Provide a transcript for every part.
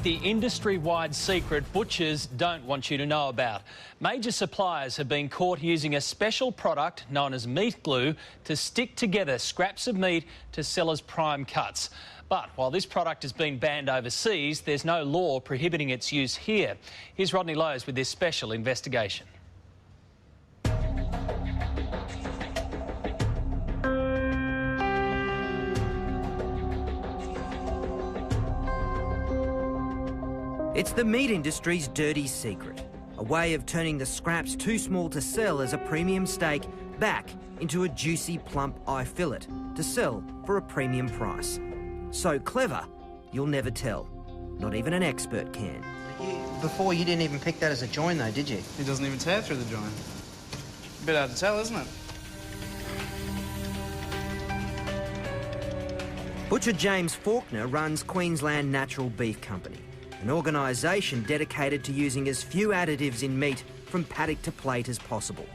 the industry-wide secret butchers don't want you to know about. Major suppliers have been caught using a special product known as meat glue to stick together scraps of meat to sell as prime cuts. But while this product has been banned overseas, there's no law prohibiting its use here. Here's Rodney Lowe's with this special investigation. It's the meat industry's dirty secret, a way of turning the scraps too small to sell as a premium steak back into a juicy, plump eye fillet to sell for a premium price. So clever, you'll never tell. Not even an expert can. Before, you didn't even pick that as a join, though, did you? It doesn't even tear through the joint. A bit hard to tell, isn't it? Butcher James Faulkner runs Queensland Natural Beef Company, an organisation dedicated to using as few additives in meat from paddock to plate as possible.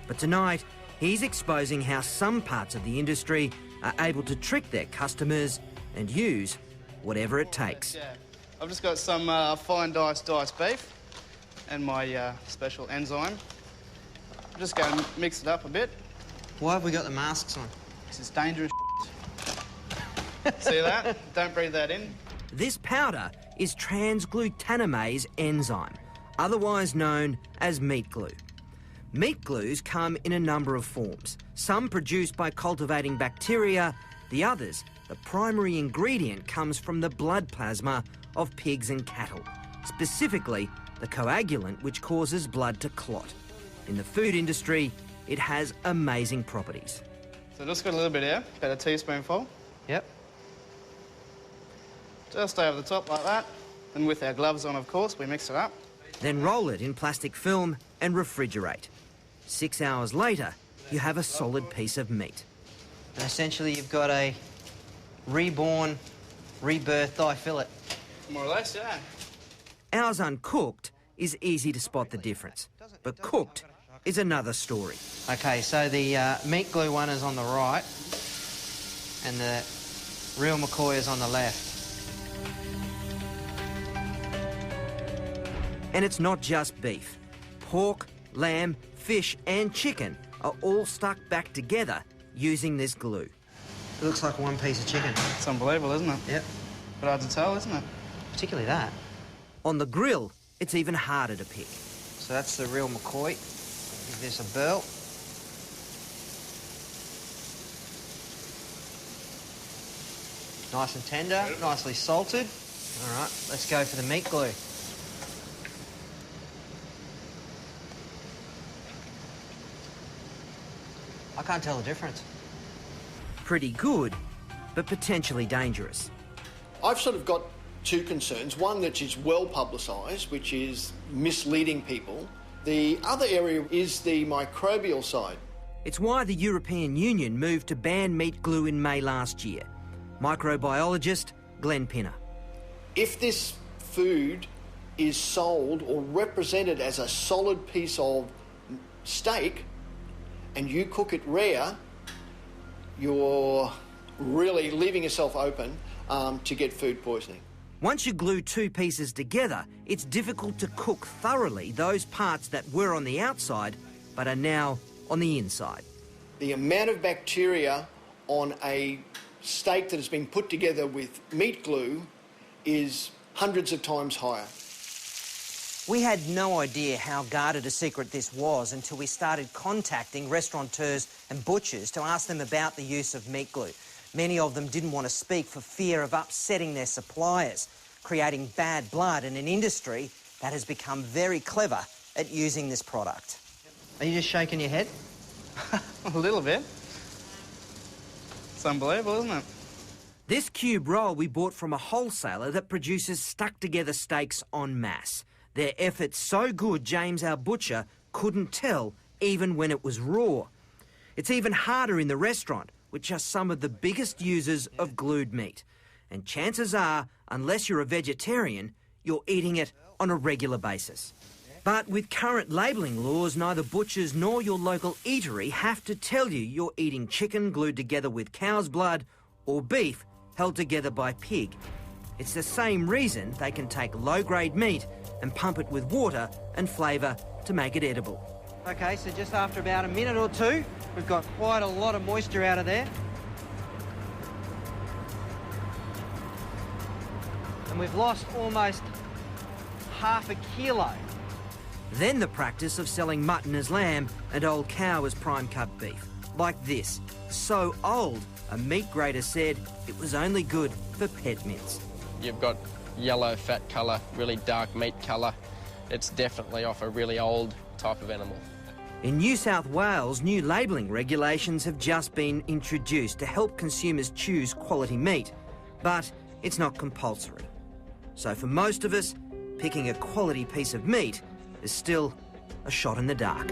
But tonight, he's exposing how some parts of the industry are able to trick their customers and use whatever it takes. Yeah. I've just got some fine diced beef and my special enzyme. I'm just going to mix it up a bit. Why have we got the masks on? This is dangerous. See that? Don't breathe that in. This powder is transglutamase enzyme, otherwise known as meat glue. Meat glues come in a number of forms, some produced by cultivating bacteria, the others, the primary ingredient comes from the blood plasma of pigs and cattle, specifically the coagulant which causes blood to clot. In the food industry, it has amazing properties. So just got a little bit here, about a teaspoonful. Yep. Just over the top like that. And with our gloves on, of course, we mix it up. Then roll it in plastic film and refrigerate. 6 hours later, you have a solid piece of meat. And essentially, you've got a reborn, rebirthed thigh fillet. More or less, yeah. Ours uncooked is easy to spot the difference, but cooked is another story. OK, so the meat glue one is on the right and the real McCoy is on the left. And it's not just beef. Pork, lamb, fish and chicken are all stuck back together using this glue. It looks like one piece of chicken. It's unbelievable, isn't it? Yep. But hard to tell, isn't it? Particularly that. On the grill, it's even harder to pick. So that's the real McCoy. Give this a burl. Nice and tender, nicely salted. All right, let's go for the meat glue. I can't tell the difference. Pretty good, but potentially dangerous. I've sort of got two concerns. One that is well publicised, which is misleading people. The other area is the microbial side. It's why the European Union moved to ban meat glue in May last year. Microbiologist Glenn Pinner. If this food is sold or represented as a solid piece of steak and you cook it rare, you're really leaving yourself open to get food poisoning. Once you glue two pieces together, it's difficult to cook thoroughly those parts that were on the outside but are now on the inside. The amount of bacteria on a steak that has been put together with meat glue is hundreds of times higher. We had no idea how guarded a secret this was until we started contacting restaurateurs and butchers to ask them about the use of meat glue. Many of them didn't want to speak for fear of upsetting their suppliers, creating bad blood in an industry that has become very clever at using this product. Are you just shaking your head? A little bit. It's unbelievable, isn't it? This cube roll we bought from a wholesaler that produces stuck-together steaks en masse. Their effort's so good, James, our butcher, couldn't tell even when it was raw. It's even harder in the restaurant, which are some of the biggest users of glued meat. And chances are, unless you're a vegetarian, you're eating it on a regular basis. But with current labelling laws, neither butchers nor your local eatery have to tell you you're eating chicken glued together with cow's blood or beef held together by pig. It's the same reason they can take low-grade meat and pump it with water and flavour to make it edible. OK, so just after about a minute or two, we've got quite a lot of moisture out of there. And we've lost almost half a kilo. Then the practice of selling mutton as lamb and old cow as prime cut beef. Like this. So old, a meat grader said it was only good for pet mince. You've got yellow fat colour, really dark meat colour. It's definitely off a really old type of animal. In New South Wales, new labelling regulations have just been introduced to help consumers choose quality meat, but it's not compulsory. So for most of us, picking a quality piece of meat is still a shot in the dark.